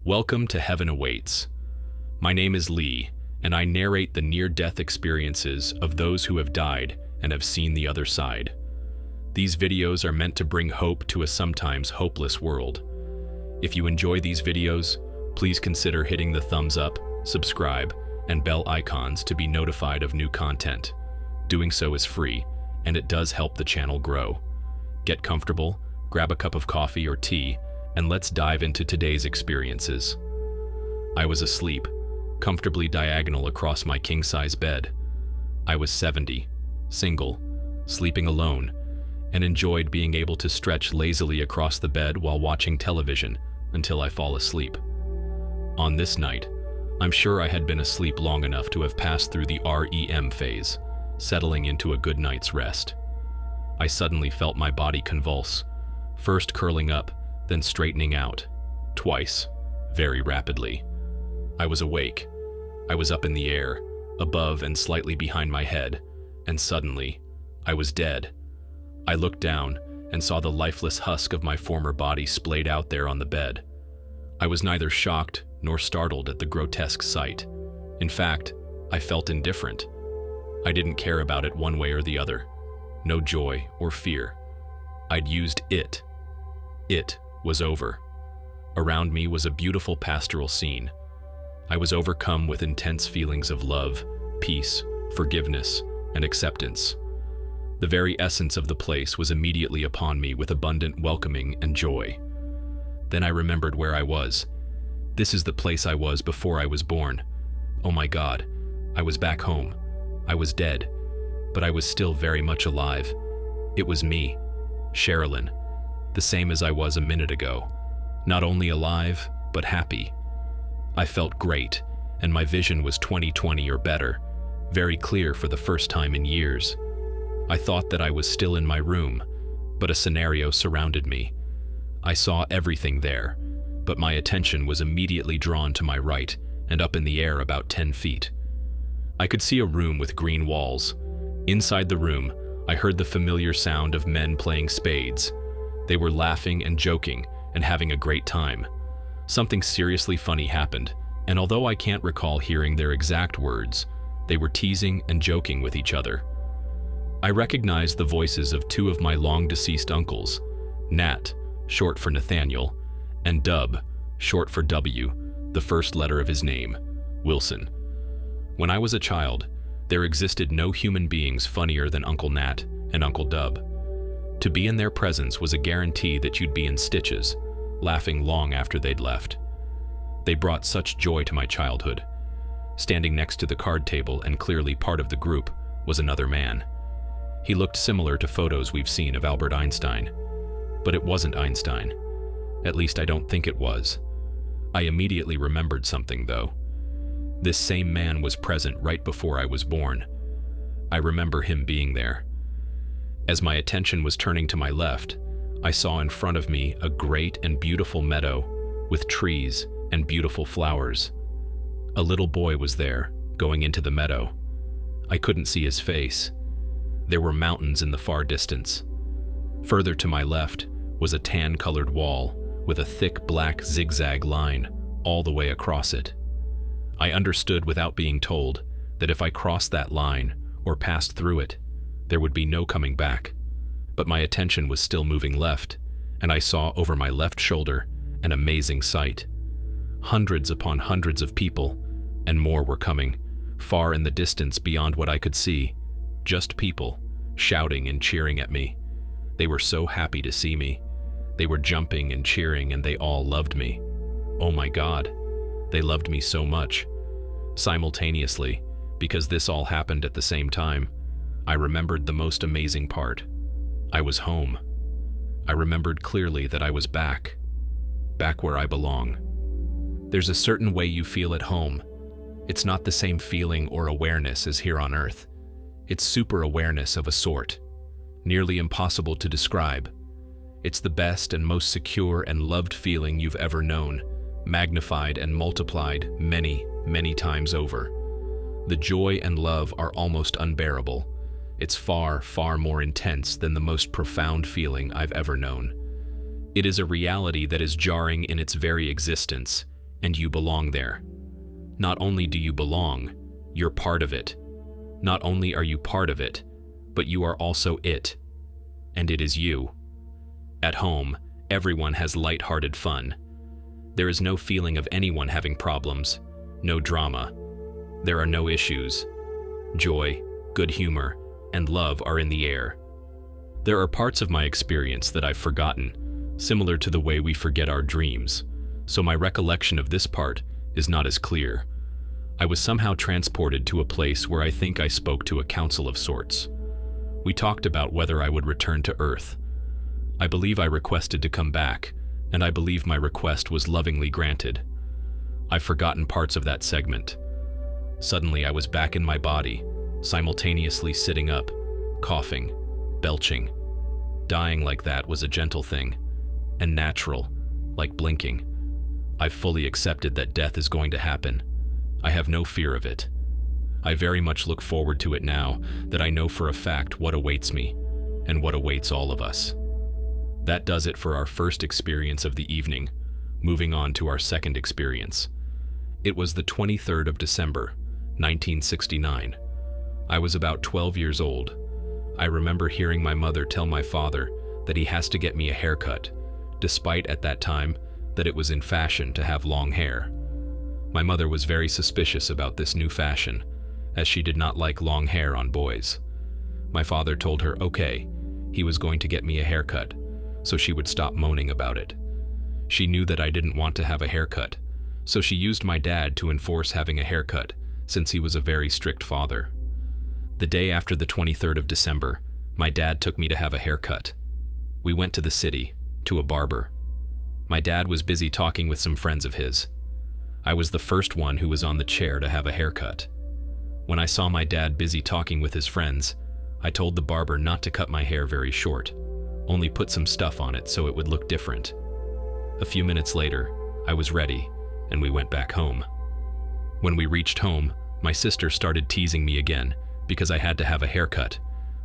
Welcome to Heaven Awaits. My name is Leigh, and I narrate the near-death experiences of those who have died and have seen the other side. These videos are meant to bring hope to a sometimes hopeless world. If you enjoy these videos, please consider hitting the thumbs up, subscribe, and bell icons to be notified of new content. Doing so is free, and it does help the channel grow. Get comfortable, grab a cup of coffee or tea, and let's dive into today's experiences. I was asleep, comfortably diagonal across my king-size bed. I was 70, single, sleeping alone, and enjoyed being able to stretch lazily across the bed while watching television until I fall asleep. On this night, I'm sure I had been asleep long enough to have passed through the REM phase, settling into a good night's rest. I suddenly felt my body convulse, first curling up, then straightening out, twice, very rapidly. I was awake. I was up in the air, above and slightly behind my head, and suddenly, I was dead. I looked down and saw the lifeless husk of my former body splayed out there on the bed. I was neither shocked nor startled at the grotesque sight. In fact, I felt indifferent. I didn't care about it one way or the other. No joy or fear. I'd used it. It was over. Around me was a beautiful pastoral scene. I was overcome with intense feelings of love, peace, forgiveness, and acceptance. The very essence of the place was immediately upon me with abundant welcoming and joy. Then I remembered where I was. This is the place I was before I was born. Oh my God, I was back home. I was dead, but I was still very much alive. It was me, Cheryln, the same as I was a minute ago. Not only alive, but happy. I felt great, and my vision was 20/20 or better, very clear for the first time in years. I thought that I was still in my room, but a scenario surrounded me. I saw everything there, but my attention was immediately drawn to my right and up in the air about 10 feet. I could see a room with green walls. Inside the room, I heard the familiar sound of men playing spades. They were laughing and joking and having a great time. Something seriously funny happened, and although I can't recall hearing their exact words, they were teasing and joking with each other. I recognized the voices of two of my long-deceased uncles, Nat, short for Nathaniel, and Dub, short for W, the first letter of his name, Wilson. When I was a child, there existed no human beings funnier than Uncle Nat and Uncle Dub. To be in their presence was a guarantee that you'd be in stitches, laughing long after they'd left. They brought such joy to my childhood. Standing next to the card table and clearly part of the group was another man. He looked similar to photos we've seen of Albert Einstein, but it wasn't Einstein. At least I don't think it was. I immediately remembered something, though. This same man was present right before I was born. I remember him being there. As my attention was turning to my left, I saw in front of me a great and beautiful meadow with trees and beautiful flowers. A little boy was there, going into the meadow. I couldn't see his face. There were mountains in the far distance. Further to my left was a tan-colored wall with a thick black zigzag line all the way across it. I understood without being told that if I crossed that line or passed through it, there would be no coming back. But my attention was still moving left, and I saw over my left shoulder an amazing sight. Hundreds upon hundreds of people, and more were coming, far in the distance beyond what I could see. Just people, shouting and cheering at me. They were so happy to see me. They were jumping and cheering, and they all loved me. Oh my God, they loved me so much. Simultaneously, because this all happened at the same time, I remembered the most amazing part. I was home. I remembered clearly that I was back where I belong. There's a certain way you feel at home. It's not the same feeling or awareness as here on Earth. It's super awareness of a sort, nearly impossible to describe. It's the best and most secure and loved feeling you've ever known, magnified and multiplied many, many times over. The joy and love are almost unbearable. It's far, far more intense than the most profound feeling I've ever known. It is a reality that is jarring in its very existence, and you belong there. Not only do you belong, you're part of it. Not only are you part of it, but you are also it. And it is you. At home, everyone has light-hearted fun. There is no feeling of anyone having problems, no drama. There are no issues. Joy, good humor, and love are in the air. There are parts of my experience that I've forgotten, similar to the way we forget our dreams, so my recollection of this part is not as clear. I was somehow transported to a place where I think I spoke to a council of sorts. We talked about whether I would return to Earth. I believe I requested to come back, and I believe my request was lovingly granted. I've forgotten parts of that segment. Suddenly I was back in my body, simultaneously sitting up, coughing, belching. Dying like that was a gentle thing, and natural, like blinking. I've fully accepted that death is going to happen. I have no fear of it. I very much look forward to it now that I know for a fact what awaits me, and what awaits all of us. That does it for our first experience of the evening. Moving on to our second experience. It was the 23rd of December, 1969. I was about 12 years old. I remember hearing my mother tell my father that he has to get me a haircut, despite at that time that it was in fashion to have long hair. My mother was very suspicious about this new fashion, as she did not like long hair on boys. My father told her okay, he was going to get me a haircut, so she would stop moaning about it. She knew that I didn't want to have a haircut, so she used my dad to enforce having a haircut, since he was a very strict father. The day after the 23rd of December, my dad took me to have a haircut. We went to the city, to a barber. My dad was busy talking with some friends of his. I was the first one who was on the chair to have a haircut. When I saw my dad busy talking with his friends, I told the barber not to cut my hair very short, only put some stuff on it so it would look different. A few minutes later, I was ready, and we went back home. When we reached home, my sister started teasing me again because I had to have a haircut,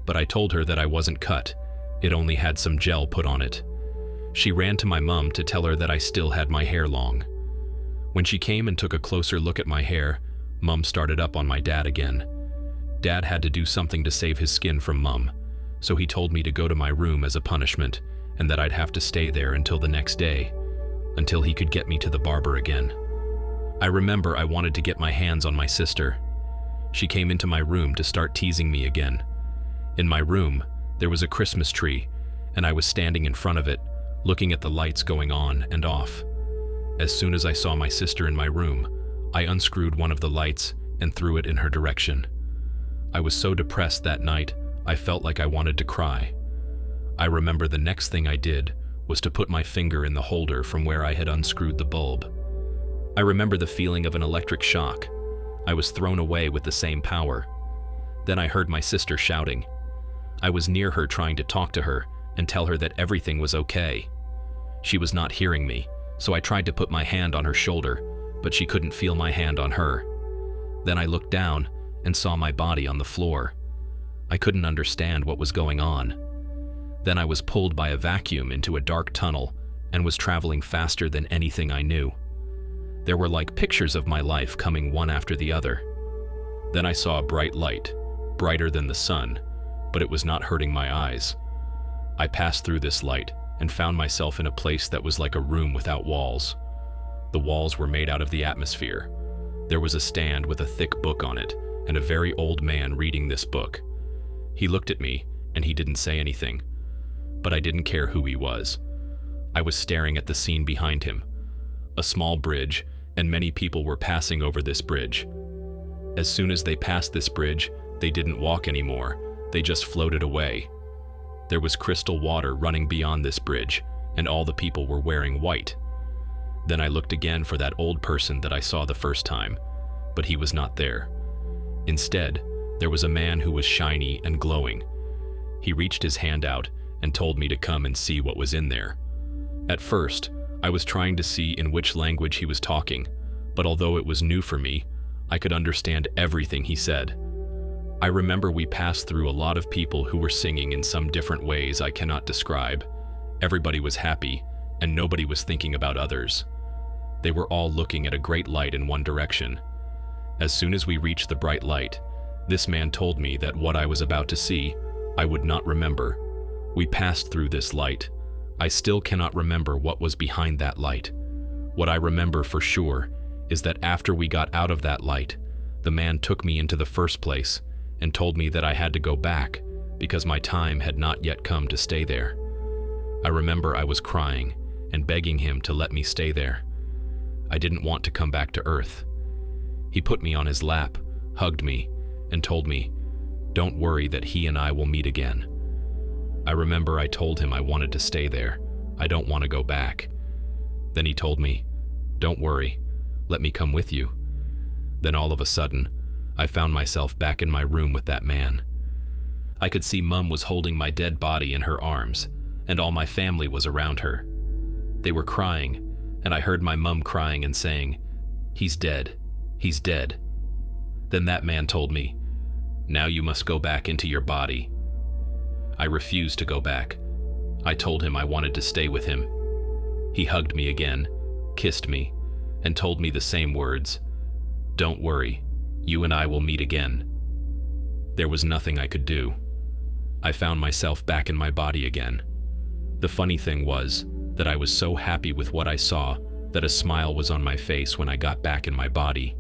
but I told her that I wasn't cut, it only had some gel put on it. She ran to my mom to tell her that I still had my hair long. When she came and took a closer look at my hair, Mum started up on my dad again. Dad had to do something to save his skin from Mum, so he told me to go to my room as a punishment and that I'd have to stay there until the next day, until he could get me to the barber again. I remember I wanted to get my hands on my sister. She came into my room to start teasing me again. In my room, there was a Christmas tree, and I was standing in front of it, looking at the lights going on and off. As soon as I saw my sister in my room, I unscrewed one of the lights and threw it in her direction. I was so depressed that night, I felt like I wanted to cry. I remember the next thing I did was to put my finger in the holder from where I had unscrewed the bulb. I remember the feeling of an electric shock. I was thrown away with the same power. Then I heard my sister shouting. I was near her trying to talk to her and tell her that everything was okay. She was not hearing me, so I tried to put my hand on her shoulder, but she couldn't feel my hand on her. Then I looked down and saw my body on the floor. I couldn't understand what was going on. Then I was pulled by a vacuum into a dark tunnel and was traveling faster than anything I knew. There were like pictures of my life coming one after the other. Then I saw a bright light, brighter than the sun, but it was not hurting my eyes. I passed through this light and found myself in a place that was like a room without walls. The walls were made out of the atmosphere. There was a stand with a thick book on it and a very old man reading this book. He looked at me and he didn't say anything, but I didn't care who he was. I was staring at the scene behind him. A small bridge, and many people were passing over this bridge. As soon as they passed this bridge, they didn't walk anymore, they just floated away. There was crystal water running beyond this bridge, and all the people were wearing white. Then I looked again for that old person that I saw the first time, but he was not there. Instead, there was a man who was shiny and glowing. He reached his hand out and told me to come and see what was in there. At first, I was trying to see in which language he was talking, but although it was new for me, I could understand everything he said. I remember we passed through a lot of people who were singing in some different ways I cannot describe. Everybody was happy, and nobody was thinking about others. They were all looking at a great light in one direction. As soon as we reached the bright light, this man told me that what I was about to see, I would not remember. We passed through this light. I still cannot remember what was behind that light. What I remember for sure is that after we got out of that light, the man took me into the first place and told me that I had to go back because my time had not yet come to stay there. I remember I was crying and begging him to let me stay there. I didn't want to come back to Earth. He put me on his lap, hugged me, and told me, "Don't worry that he and I will meet again." I remember I told him I wanted to stay there. I don't want to go back. Then he told me, "Don't worry, let me come with you." Then all of a sudden, I found myself back in my room with that man. I could see Mum was holding my dead body in her arms, and all my family was around her. They were crying, and I heard my mum crying and saying, "He's dead, he's dead." Then that man told me, "Now you must go back into your body." I refused to go back. I told him I wanted to stay with him. He hugged me again, kissed me, and told me the same words, "Don't worry, you and I will meet again." There was nothing I could do. I found myself back in my body again. The funny thing was that I was so happy with what I saw that a smile was on my face when I got back in my body,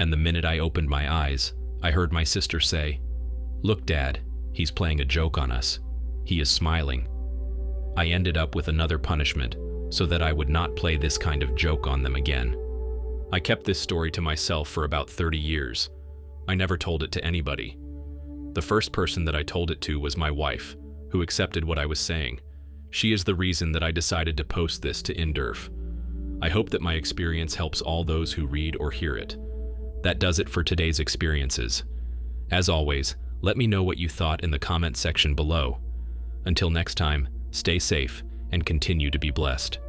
and the minute I opened my eyes, I heard my sister say, "Look, Dad, he's playing a joke on us. He is smiling." I ended up with another punishment so that I would not play this kind of joke on them again. I kept this story to myself for about 30 years. I never told it to anybody. The first person that I told it to was my wife, who accepted what I was saying. She is the reason that I decided to post this to NDERF. I hope that my experience helps all those who read or hear it. That does it for today's experiences. As always, let me know what you thought in the comment section below. Until next time, stay safe and continue to be blessed.